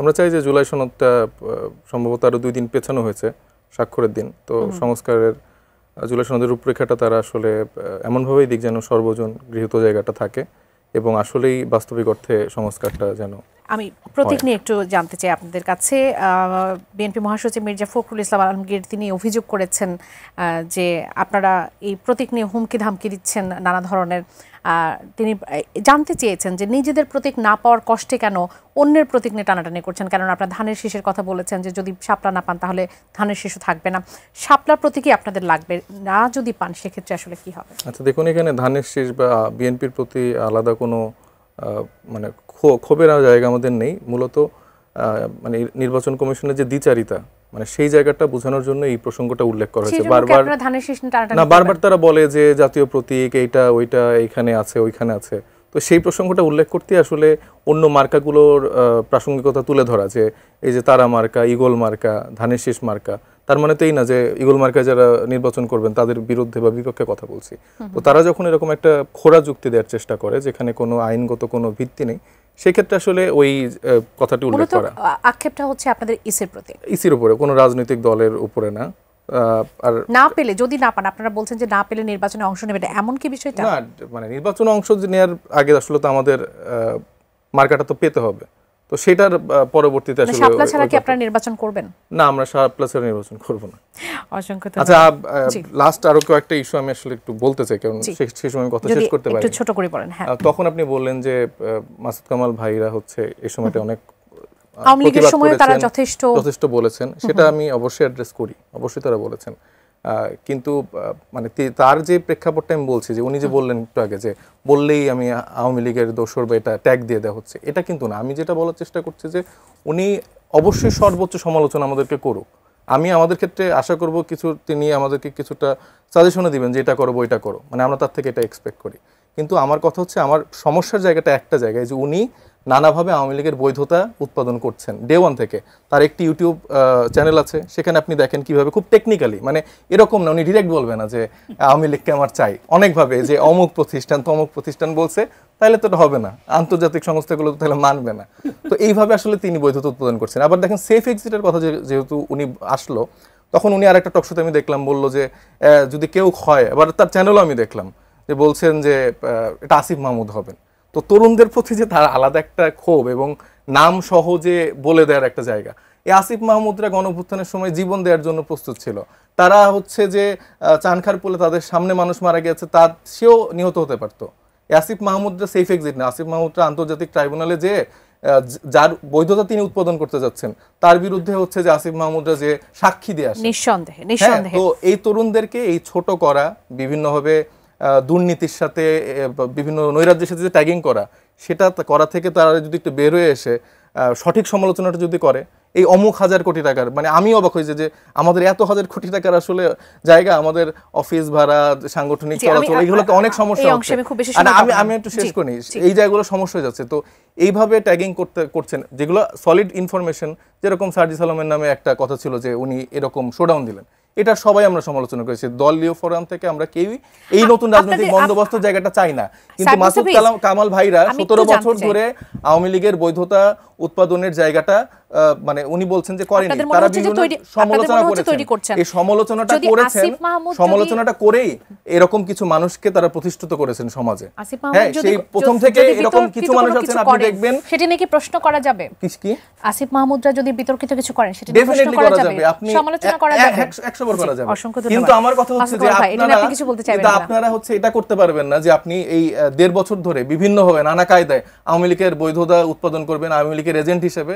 আমরা চাই যে জুলাই সনদটা সম্ভবত আরো 2 দিন পেছানো হয়েছে স্বাক্ষরের দিন, তো সংস্কারের জুলাই সনদের রূপরেখাটা তারা আসলে এমনভাবেই দিক যেন সর্বজন গৃহীত জায়গাটা থাকে এবং আসলেই বাস্তবিক অর্থে সংস্কারটা যেন। আমি প্রতীক নিয়ে একটু জানতে চাই আপনাদের কাছে। বিএনপি মহাসচিব মির্জা ফখরুল ইসলাম আলমগীর তিনি অভিযোগ করেছেন যে আপনারা এই প্রতীক নিয়ে হুমকি ধামকি দিচ্ছেন নানা ধরনের। তিনি জানতে চেয়েছেন যে নিজেদের প্রতীক না পাওয়ার কষ্টে কেন অন্যের প্রতীক নিয়ে টানাটানি করছেন, কারণ আপনারা ধানের শীষের কথা বলেছেন যে যদি শাপলা না পান তাহলে ধানের শীষও থাকবে না। শাপলার প্রতীকই আপনাদের লাগবে না, যদি পান সেক্ষেত্রে আসলে কি হবে? আচ্ছা দেখুন, এখানে ধানের শীষ বা বিএনপির প্রতি আলাদা কোনো মানে ক্ষোভের জায়গা আমাদের নেই। মূলত মানে নির্বাচন কমিশনের যে দ্বিচারিতা, মানে সেই জায়গাটা বোঝানোর জন্য এই প্রসঙ্গটা উল্লেখ করা হয়েছে বারবার। না, বারবার তারা বলে যে জাতীয় প্রতীক এইটা ওইটা এইখানে আছে ওইখানে আছে, তো সেই প্রসঙ্গটা উল্লেখ করতে আসলে অন্য মার্কাগুলোর প্রাসঙ্গিকতা তুলে ধরা, যে এই যে তারা মার্কা, ইগল মার্কা, ধানের শীষ মার্কা, তার মানে তো এই না যে ইগল মার্কায় যারা নির্বাচন করবেন তাদের বিরুদ্ধে বা বিপক্ষে কথা বলছি। তো তারা যখন এরকম একটা খোঁড়া যুক্তি দেওয়ার চেষ্টা করে যেখানে কোনো আইনগত কোনো ভিত্তি নেই, সেক্ষেত্রে আসলে ওই কথাটি উল্লেখ করা। আক্ষেপটা হচ্ছে আপনাদের ইসির প্রতি, ইসির উপরে, কোনো রাজনৈতিক দলের উপরে না। আর না পেলে, যদি না পান, আপনারা বলছেন যে না পেলে নির্বাচনে অংশ নেবেন, এমন কি বিষয়টা না? মানে নির্বাচনে অংশ নেওয়ার আগে আসলে তো আমাদের মার্কাটা তো পেতে হবে, তো সেটার পরবর্তীতে আসলে শাপলা ছাড়া কি আপনারা নির্বাচন করবেন? না, আমরা শাপলা ছাড়া নির্বাচন করব না। অসংখ্য আচ্ছা, লাস্ট আরো কয়েকটা ইস্যু আমি আসলে একটু বলতে চাই, কারণ সেই সময় কথা শেষ করতে পারি, একটু ছোট করে বলেন। হ্যাঁ, তখন আপনি বললেন যে মাসুদ কামাল ভাইরা হচ্ছে এই সময়টা অনেক আওয়ামী লীগের সময় তারা যথেষ্ট বলেছেন, সেটা আমি অবশ্যই অ্যাড্রেস করি, অবশ্যই তারা বলেছেন। কিন্তু মানে তার যে প্রেক্ষাপটটা আমি বলছি, যে উনি যে বললেন একটু আগে যে বললেই আমি আওয়ামী লীগের দোসর বা এটা ট্যাগ দিয়ে দেওয়া হচ্ছে, এটা কিন্তু না। আমি যেটা বলার চেষ্টা করছি যে উনি অবশ্যই সর্বোচ্চ সমালোচনা আমাদেরকে করুক। আমি আমাদের ক্ষেত্রে আশা করব কিছু তিনি আমাদেরকে কিছুটা সাজেশনও দিবেন যে এটা করো ওইটা করো, মানে আমরা তার থেকে এটা এক্সপেক্ট করি। কিন্তু আমার কথা হচ্ছে, আমার সমস্যার জায়গাটা একটা জায়গায়, যে উনি নানাভাবে আওয়ামী লীগের বৈধতা উৎপাদন করছেন ডে ওয়ান থেকে। তার একটি ইউটিউব চ্যানেল আছে, সেখানে আপনি দেখেন কিভাবে খুব টেকনিক্যালি, মানে এরকম না উনি ডিরেক্ট বলবে না যে আওয়ামী লীগকে আমার চাই, অনেকভাবে যে অমুক প্রতিষ্ঠান তমুক প্রতিষ্ঠান বলছে, তাহলে তো এটা হবে না, আন্তর্জাতিক সংস্থাগুলো তো তাহলে মানবে না। তো এইভাবে আসলে তিনি বৈধতা উৎপাদন করছেন। আবার দেখেন সেফ এক্সিটের কথা যেহেতু উনি আসলো, তখন উনি আরেকটা টকশোতে আমি দেখলাম বললো যে যদি কেউ হয়, আবার তার চ্যানেলও আমি দেখলাম যে বলছেন যে এটা আসিফ মাহমুদ হবেন। তো তরুণদের প্রতি যে তার আলাদা একটা ক্ষোভ এবং নাম সহজে বলে দেওয়ার একটা জায়গা, এই আসিফ মাহমুদরা গণঅভ্যুত্থানের সময় জীবন দেওয়ার জন্য প্রস্তুত ছিল। তারা হচ্ছে যে চানখার পোলে তাদের সামনে মানুষ মারা গেছে, তার সেও নিহত হতে পারতো। আসিফ মাহমুদরা সেফ এক্সিট না। আসিফ মাহমুদরা আন্তর্জাতিক ট্রাইব্যুনালে যে যার বৈধতা তিনি উৎপাদন করতে যাচ্ছেন, তার বিরুদ্ধে হচ্ছে যে আসিফ মাহমুদরা যে সাক্ষী দিয়ে আসে, নিঃসন্দেহে। তো এই তরুণদেরকে এই ছোট করা, বিভিন্নভাবে দুর্নীতির সাথে বিভিন্ন নৈরাজ্যের সাথে যে ট্যাগিং করা, সেটা করা থেকে তারা যদি একটু বের হয়ে এসে সঠিক সমালোচনাটা যদি করে, এই অমুক হাজার কোটি টাকার, মানে আমি অবাক হয়েছে যে আমাদের এত হাজার কোটি টাকার আসলে জায়গা, আমাদের অফিস ভাড়া, সাংগঠনিক চলাচল, এইগুলো তো অনেক সমস্যা হচ্ছে। আমি একটু শেষ করি, এই জায়গাগুলো সমস্যা হয়ে যাচ্ছে। তো এইভাবে ট্যাগিং করছেন, যেগুলো সলিড ইনফরমেশন, যেরকম সার্জিস আলমের নামে একটা কথা ছিল যে উনি এরকম শোডাউন দিলেন, এটা সবাই আমরা সমালোচনা করেছি। দলীয় ফোরাম থেকে আমরা কেউই এই নতুন রাজনৈতিক বন্দোবস্ত জায়গাটা চাই না। কিন্তু মাসুদ কামাল ভাইরা 17 বছর ধরে আওয়ামী লীগের বৈধতা উৎপাদনের জায়গাটা মানে উনি বলছেন যে করেনি, তারা বিভিন্ন সমালোচনা করেছেন। এই সমালোচনাটা করেই এরকম কিছু মানুষকে তারা প্রতিষ্ঠিত করেছেন সমাজে। হ্যাঁ, সেই প্রথম থেকে এরকম কিছু মানুষ আছেন, আপনি দেখবেন। সেটা নাকি প্রশ্ন করা যাবে কি আসিফ মাহমুদরা যদি বিতর্কিত কিছু করেন, সেটা প্রশ্ন করা যাবে, সমালোচনা করা যাবে, 100 বার করা যাবে। কিন্তু আমার কথা হচ্ছে যে আপনারা হচ্ছে এটা করতে পারবেন না যে আপনি এই 1.5 বছর ধরে বিভিন্নভাবে নানা কায়দায় আওয়ামী লীগের বৈধতা উৎপাদন করবেন, আওয়ামী লীগের এজেন্ট হিসেবে